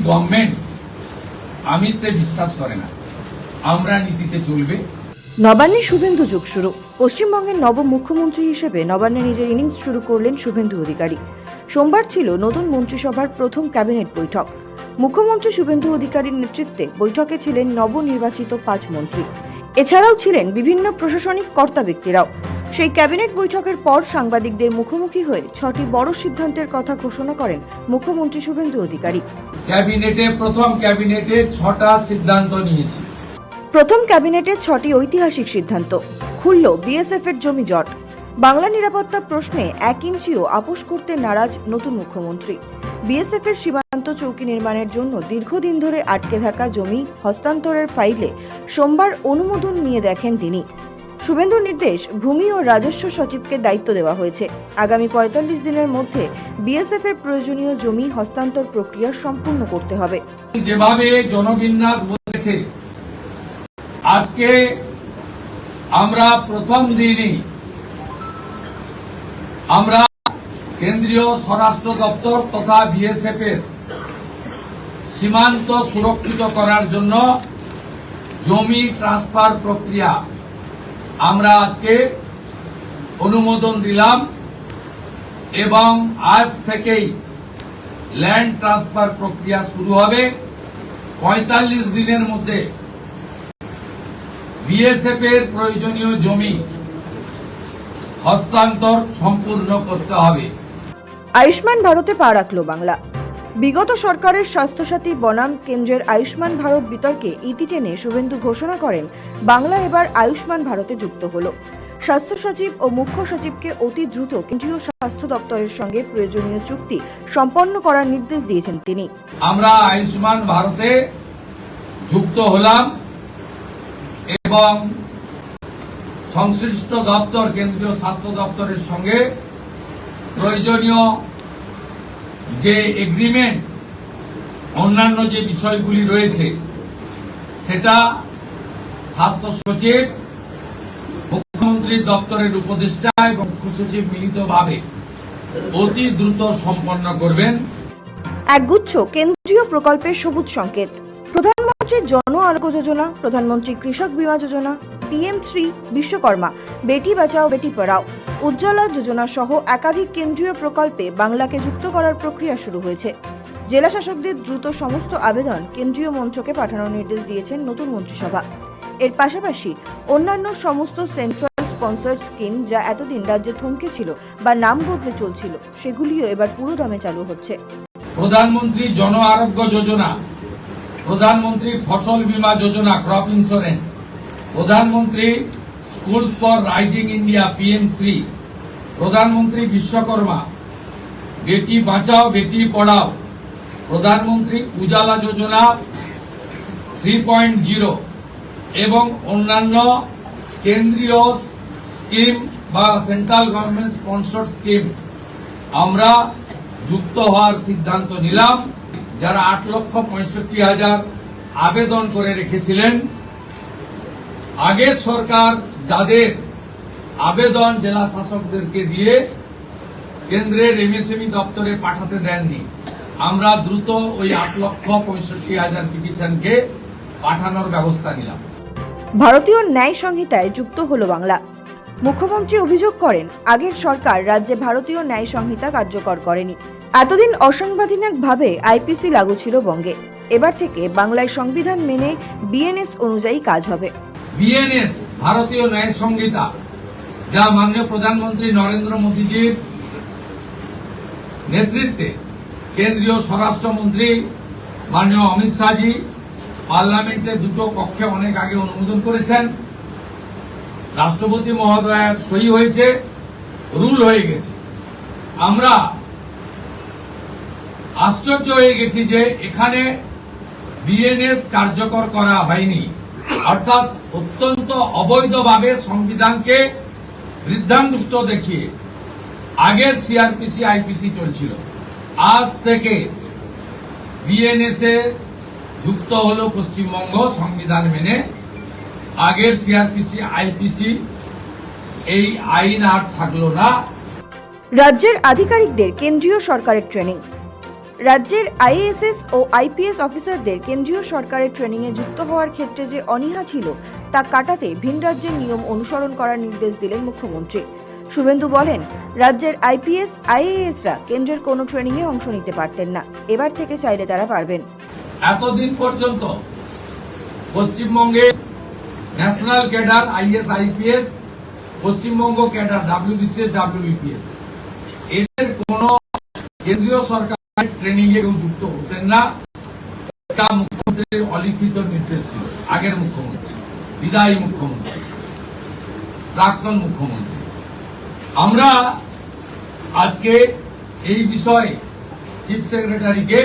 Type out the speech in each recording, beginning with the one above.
Government আমিত্বে বিশ্বাস করে না, আমরা নীতিতে চলবে। নবান্নে শুভেন্দু যুগ শুরু। পশ্চিমবঙ্গের নবম মুখ্যমন্ত্রী হিসেবে নবান্নে নিজের ইনিংস শুরু করলেন শুভেন্দু অধিকারী। সোমবার ছিল নতুন মন্ত্রিসভার প্রথম ক্যাবিনেট বৈঠক। মুখ্যমন্ত্রী শুভেন্দু অধিকারীর নেতৃত্বে বৈঠকে ছিলেন নবনির্বাচিত 5 মন্ত্রী। এছাড়াও ছিলেন বিভিন্ন প্রশাসনিক কর্তা ব্যক্তিরাও। সেই ক্যাবিনেট বৈঠকের পর সাংবাদিকদের মুখোমুখি হয়ে 6টি বড় সিদ্ধান্তের কথা ঘোষণা করেন মুখ্যমন্ত্রী শুভেন্দু অধিকারী। প্রথম ক্যাবিনেটে 6টা সিদ্ধান্ত নিয়েছি। প্রথম ক্যাবিনেটের 6টি ঐতিহাসিক সিদ্ধান্ত। খুলল বিএসএফ এর জমি জট। বাংলা নিরাপত্তা প্রশ্নে 1 ইঞ্চিও আপোষ করতে নারাজ নতুন মুখ্যমন্ত্রী। বিএসএফ এর সীমান্ত চৌকি নির্মাণের জন্য দীর্ঘদিন ধরে আটকে থাকা জমি হস্তান্তরের ফাইলে সোমবার অনুমোদন নিয়ে দেখেন তিনি। শুভেন্দুর নির্দেশ, ভূমি ও রাজস্ব সচিবকে দায়িত্ব দেওয়া হয়েছে। আগামী 45 দিনের মধ্যে বিএসএফ এর প্রয়োজনীয় জমি হস্তান্তর প্রক্রিয়া সম্পূর্ণ করতে হবে। যেভাবে জনবিন্যাস বলেছে, আজকে আমরা প্রথম দিনই আমরা কেন্দ্রীয় স্বরাষ্ট্র দপ্তর তথা বিএসএফ এর সীমান্ত সুরক্ষিত করার জন্য জমি ট্রান্সফার প্রক্রিয়া আমরা আজকে অনুমোদন দিলাম এবং আজ থেকেই ল্যান্ড ট্রান্সফার প্রক্রিয়া শুরু হবে। 45 দিনের মধ্যে বিএসএফ এর প্রয়োজনীয় জমি হস্তান্তর সম্পূর্ণ করতে হবে। আয়ুষ্মান ভারতে পা রাখল বাংলা। বিগত সরকারের স্বাস্থ্যসাথী বনাম কেন্দ্রের আয়ুষ্মান ভারত বিতর্কে ইতি টেনে শুভেন্দু ঘোষণা করেন, বাংলা এবার আয়ুষ্মান ভারতে যুক্ত হল। স্বাস্থ্য সচিব ও মুখ্য সচিবকে অতি দ্রুত কেন্দ্রীয় স্বাস্থ্য দপ্তরের সঙ্গে প্রয়োজনীয় চুক্তি সম্পন্ন করার নির্দেশ দিয়েছেন তিনি। আমরা আয়ুষ্মান ভারতে যুক্ত হলাম এবং সংশ্লিষ্ট দপ্তর কেন্দ্রীয় স্বাস্থ্য দপ্তরের সঙ্গে প্রয়োজনীয় যে এগ্রিমেন্ট অন্যান্য যে বিষয়গুলি রয়েছে সেটা স্বাস্থ্য সচিব, মুখ্যমন্ত্রীর দপ্তরের উপদেষ্টা এবং মুখ্য সচিব মিলিতভাবে অতি দ্রুত সম্পন্ন করবেন। একগুচ্ছ কেন্দ্রীয় প্রকল্পের সবুজ সংকেত। প্রধানমন্ত্রী জন আরোগ্য যোজনা, প্রধানমন্ত্রী কৃষক বীমা যোজনা, PM3 বিশ্বকর্মা, বেটি বাঁচাও বেটি পড়াও, উজ্জ্বলা যোজনা সহ একাধিক কেন্দ্রীয় প্রকল্পে বাংলাকে যুক্ত করার প্রক্রিয়া শুরু হয়েছে। জেলা শাসকদের দ্রুত সমস্ত আবেদন কেন্দ্রীয় মন্ত্রকে পাঠানোর নির্দেশ দিয়েছেন নতুন মন্ত্রিসভা। এর পাশাপাশি অন্যান্য সমস্ত সেন্ট্রাল স্পন্সর্ড স্কিম যা এতদিন রাজ্যে থমকে ছিল বা নাম বদলে চলছিল, সেগুলিও এবার পুরো দমে চালু হচ্ছে। প্রধানমন্ত্রী জন আরোগ্য যোজনা, প্রধানমন্ত্রী ফসল বীমা যোজনা ক্রপ ইন্স্যুরেন্স, প্রধানমন্ত্রী schools for rising India PM3, প্রধানমন্ত্রী বিশ্বকর্মা, বেটি বাঁচাও বেটি পড়াও, প্রধানমন্ত্রী উজালা যোজনা 3.0 এবং অন্যান্য কেন্দ্রীয় স্কিম বা সেন্ট্রাল গভর্নমেন্ট স্পন্সর্ড স্কিম আমরা যুক্ত হওয়ার সিদ্ধান্ত নিলাম। যারা 8,65,000 আবেদন করে রেখেছিলেন, আগের সরকার যাদের আবেদন জেলা শাসকদেরকে দিয়ে কেন্দ্রের MSME দপ্তরে পাঠাতে দেননি, আমরা দ্রুত ওই 8,65,000 পিটিশনকে পাঠানোর ব্যবস্থা নিলাম। ভারতীয় ন্যায় সংহিতায় যুক্ত হল বাংলা। মুখ্যমন্ত্রী অভিযোগ করেন, আগের সরকার রাজ্যে ভারতীয় ন্যায় সংহিতা কার্যকর করেনি। এতদিন অসাংবিধানিকভাবে IPC লাগু ছিল বঙ্গে। এবার থেকে বাংলায় সংবিধান মেনে BNS অনুযায়ী কাজ হবে। BNS ভারতীয় ন্যায় সংহিতা, যা মাননীয় প্রধানমন্ত্রী নরেন্দ্র মোদীজির নেতৃত্বে কেন্দ্রীয় স্বরাষ্ট্রমন্ত্রী মাননীয় অমিত শাহজি পার্লামেন্টে দুটো কক্ষে অনেক আগে অনুমোদন করেছেন, রাষ্ট্রপতি মহোদয়ের সই হয়েছে, রুল হয়ে গেছে। আমরা আশ্চর্য হয়ে গেছি যে এখানে BNS কার্যকর করা হয়নি, অর্থাৎ অত্যন্ত অবৈধভাবে সংবিধানকে বৃদ্ধাঙ্গুষ্ঠ দেখিয়ে আগে CRPC IPC চলছিল। আজ থেকে BNS এ যুক্ত হল পশ্চিমবঙ্গ সংবিধান মেনে। আগের CRPC IPC এই আইন আর থাকলো না। রাজ্যের আধিকারিকদের কেন্দ্রীয় সরকারের ট্রেনিং। রাজ্যের আইএএস ও আইপিএস অফিসারদের কেন্দ্রীয় সরকারের ট্রেনিংয়ে যুক্ত হওয়ার ক্ষেত্রে যে অনীহা ছিল তা কাটাতে ভিন রাজ্যের নিয়ম অনুসরণ করার নির্দেশ দিলেন মুখ্যমন্ত্রী। শুভেন্দু বলেন, রাজ্যের আইপিএস আইএএসরা কেন্দ্রের কোনো ট্রেনিংয়ে অংশ নিতে পারতেন না, এবার থেকে চাইলে তারা পারবেন। এতদিন পর্যন্ত পশ্চিমবঙ্গে national cadre is IPS, Paschimbanga cadre WBCS WBPS এদের কোন কেন্দ্রীয় সরকারের ট্রেনিং এ কেউ যুক্ত হতেন না। এটা মুখ্যমন্ত্রীর অলিখিত নির্দেশ ছিল। আগের মুখ্যমন্ত্রী, বিদায়ী মুখ্যমন্ত্রী, প্রাক্তন মুখ্যমন্ত্রী। আমরা আজকে এই বিষয়ে চিফ সেক্রেটারিকে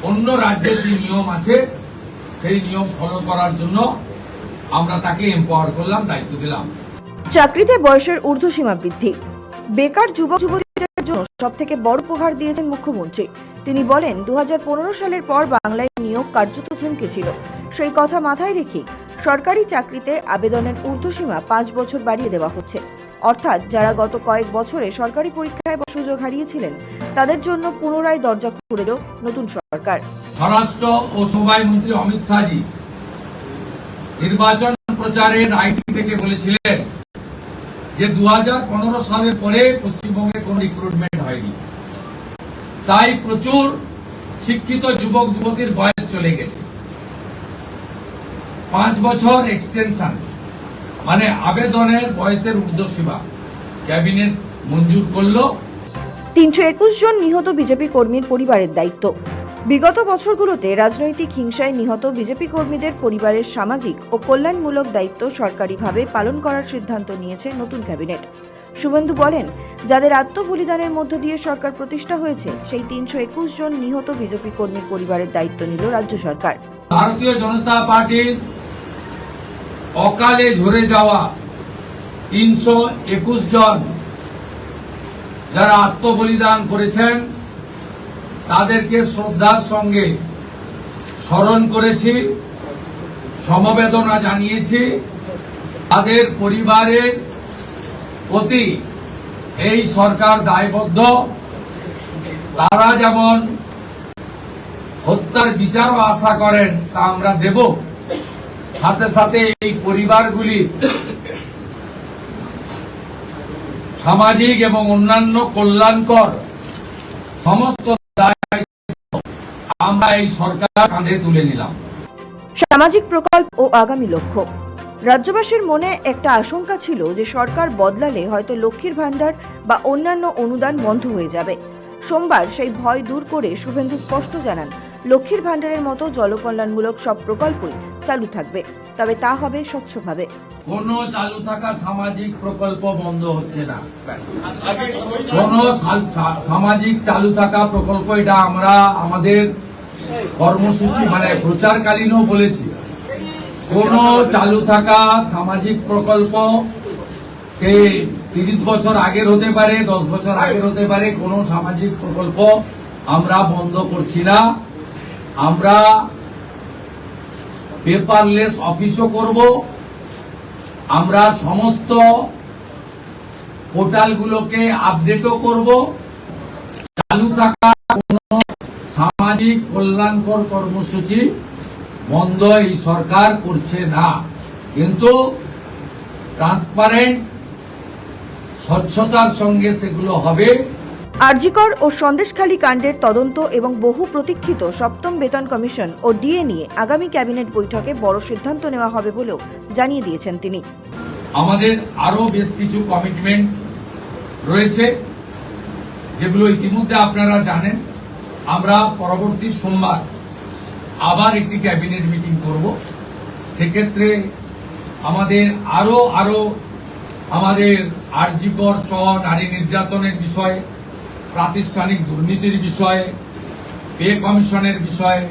অন্য রাজ্যের যে নিয়ম আছে সেই নিয়ম ফলো করার জন্য আমরা তাকে এম্পাওয়ার করলাম, দায়িত্ব দিলাম। চাকরিতে বয়সের ঊর্ধ্বসীমা বৃদ্ধি বেকার যুবক যুবতীদের জন্য সবথেকে বড় উপহার দিয়েছেন মুখ্যমন্ত্রী। তিনি বলেন, 2015 সালের পর বাংলায় নিয়োগ কার্যত থমকে ছিল। সেই কথা মাথায় রেখে সরকারি চাকরিতে আবেদনের ঊর্ধ্বসীমা 5 বছর বাড়িয়ে দেওয়া হচ্ছে। অর্থাৎ যারা গত কয়েক বছরে সরকারি পরীক্ষায় সুযোগ হারিয়েছিলেন তাদের জন্য পুনরায় দরজা খুলে দিল নতুন সরকার। স্বরাষ্ট্র ও সমবায় মন্ত্রী অমিত শাহজি নির্বাচন প্রচারের আইটি থেকে বলেছিলেন যে 2015 সালের পরে পশ্চিমবঙ্গে কোন রিক্রুটমেন্ট হয়নি, তাই প্রচুর শিক্ষিত যুবক যুবতীর বয়স চলে গেছে। 5 বছর এক্সটেনশন মানে আবেদনের বয়সের ঊর্ধ্বসীমা ক্যাবিনেট মঞ্জুর করলো। 321 জন নিহত বিজেপি কর্মীর পরিবারের দায়িত্ব। বিগত বছরগুলোতে রাজনৈতিক হিংসায় নিহত বিজেপি কর্মীদের পরিবারের সামাজিক ও কল্যাণমূলক দায়িত্ব সরকারিভাবে পালন করার সিদ্ধান্ত নিয়েছে নতুন ক্যাবিনেট। শুভেন্দু বলেন, যাদের আত্মবলিদানের মধ্য দিয়ে সরকার প্রতিষ্ঠা হয়েছে সেই 321 জন নিহত বিজেপি কর্মীর পরিবারের দায়িত্ব নিল রাজ্য সরকার। ভারতীয় জনতা পার্টির অকালে ঝরে যাওয়া 321 জন যারা আত্মবলিদান করেছেন তাদেরকে শ্রদ্ধার সঙ্গে স্মরণ করেছি, সমবেদনা জানিয়েছি। তাদের পরিবারের প্রতি এই সরকার দায়বদ্ধ। তারা যেমন হত্যার বিচারও আশা করেন তা আমরা দেব, সাথে সাথে এই পরিবারগুলি সামাজিক এবং অন্যান্য কল্যাণকর সমস্ত দায়িত্ব আমরা এই সরকার কাঁধে তুলে নিলাম। সামাজিক প্রকল্প ও আগামী লক্ষ্য। রাজ্যবাসীর মনে একটা আশঙ্কা ছিল যে সরকার বদলালে হয়তো লক্ষ্মীর ভান্ডার বা অন্যান্য অনুদান বন্ধ হয়ে যাবে। সোমবার সেই ভয় দূর করে শুভেন্দু স্পষ্ট জানান, লক্ষ্মীর ভান্ডারের মতো জনকল্যাণমূলক সব প্রকল্পই চালু থাকবে, তবে তা হবে স্বচ্ছভাবে। কোন চালু থাকা সামাজিক প্রকল্প বন্ধ হচ্ছে না। কোন সামাজিক চালু থাকা প্রকল্প, এটা আমরা আমাদের কর্মসূচি মানে প্রচারকালীনও বলেছি। কোন চালু থাকা সামাজিক প্রকল্প সে 30 বছর আগের হতে পারে, 10 বছর আগের হতে পারে, কোন সামাজিক প্রকল্প আমরা বন্ধ করছি না। আমরা পেপারলেস অফিসও করব। আমরা সমস্ত পোর্টালগুলোকে আপডেটও করব। চালু থাকা কোন সামাজিক কল্যাণকর কর্মসূচি বন্ধ এই সরকার করছে না, কিন্তু ট্রান্সপারেন্ট স্বচ্ছতার সঙ্গে সেগুলো হবে। আরজিকর ও সন্দেশখালী কাণ্ডের তদন্ত এবং বহু প্রতীক্ষিত সপ্তম বেতন কমিশন ও ডিএ নিয়ে আগামী ক্যাবিনেট বৈঠকে বড় সিদ্ধান্ত নেওয়া হবে বলেও জানিয়ে দিয়েছেন তিনি। আমাদের আরো বেশ কিছু কমিটমেন্ট রয়েছে যেগুলো ইতিমধ্যে আপনারা জানেন। আমরা পরবর্তী সোমবার আবার একটি ক্যাবিনেট মিটিং করব। সেক্ষেত্রে আমাদের আরো আমাদের আরজিকর সহ নারী নির্যাতনের বিষয়ে, প্রাতিষ্ঠানিক দুর্নীতির বিষয়ে, পে কমিশনের বিষয়ে,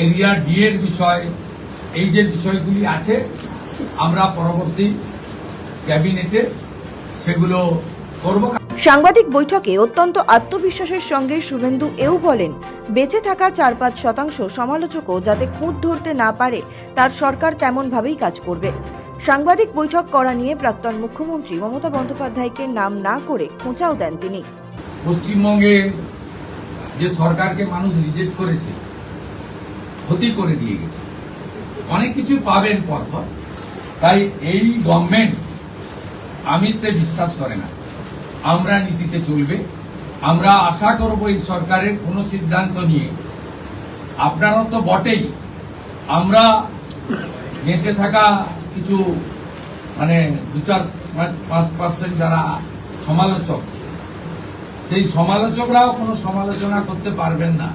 এরিয়া ডিএর বিষয়ে, এই যে বিষয়গুলি আছে আমরা পরবর্তী ক্যাবিনেটে সেগুলো করব। সাংবাদিক বৈঠকে অত্যন্ত আত্মবিশ্বাসের সঙ্গে শুভেন্দু এও বলেন, বেঁচে থাকা 4-5% সমালোচকও যাতে খুঁত ধরতে না পারে তার সরকার তেমন ভাবেই কাজ করবে। সাংবাদিক বৈঠক করা নিয়ে প্রাক্তন মুখ্যমন্ত্রী মমতা বন্দ্যোপাধ্যায়কে নাম না করে খোঁচাও দেন তিনি। পশ্চিমবঙ্গে যে সরকারকে মানুষ রিজেক্ট করেছে, ক্ষতি করে দিয়ে গেছে, অনেক কিছু পাবেন পরপর। তাই এই গভর্নমেন্ট আমিত্বে বিশ্বাস করে না, আমরা নীতিতে চলবে। আমরা আশা করব এই সরকারের কোনো সিদ্ধান্ত নিয়ে, আপনারা তো বটেই, আমরা বেঁচে থাকা কিছু মানে 2-4-5% যারা সমালোচক, সেই সমালোচকরাও কোনো সমালোচনা করতে পারবেন না।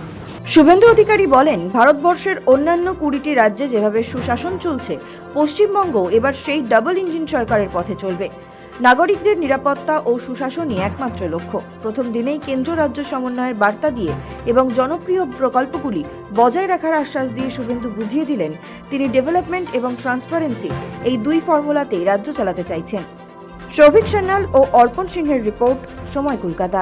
শুভেন্দু অধিকারী বলেন, ভারতবর্ষের অন্যান্য 20টি রাজ্যে যেভাবে সুশাসন চলছে, পশ্চিমবঙ্গ এবার সেই ডাবল ইঞ্জিন সরকারের পথে চলবে। নাগরিকদের নিরাপত্তা ও সুশাসনই একমাত্র লক্ষ্য। প্রথম দিনেই কেন্দ্র রাজ্য সমন্বয়ের বার্তা দিয়ে এবং জনপ্রিয় প্রকল্পগুলি বজায় রাখার আশ্বাস দিয়ে শুভেন্দু বুঝিয়ে দিলেন তিনি ডেভেলপমেন্ট এবং ট্রান্সপারেন্সি এই দুই ফর্মুলাতেই রাজ্য চালাতে চাইছেন। সৌভিক সান্যাল ও অর্পণ সিংহের রিপোর্ট, সময় কলকাতা।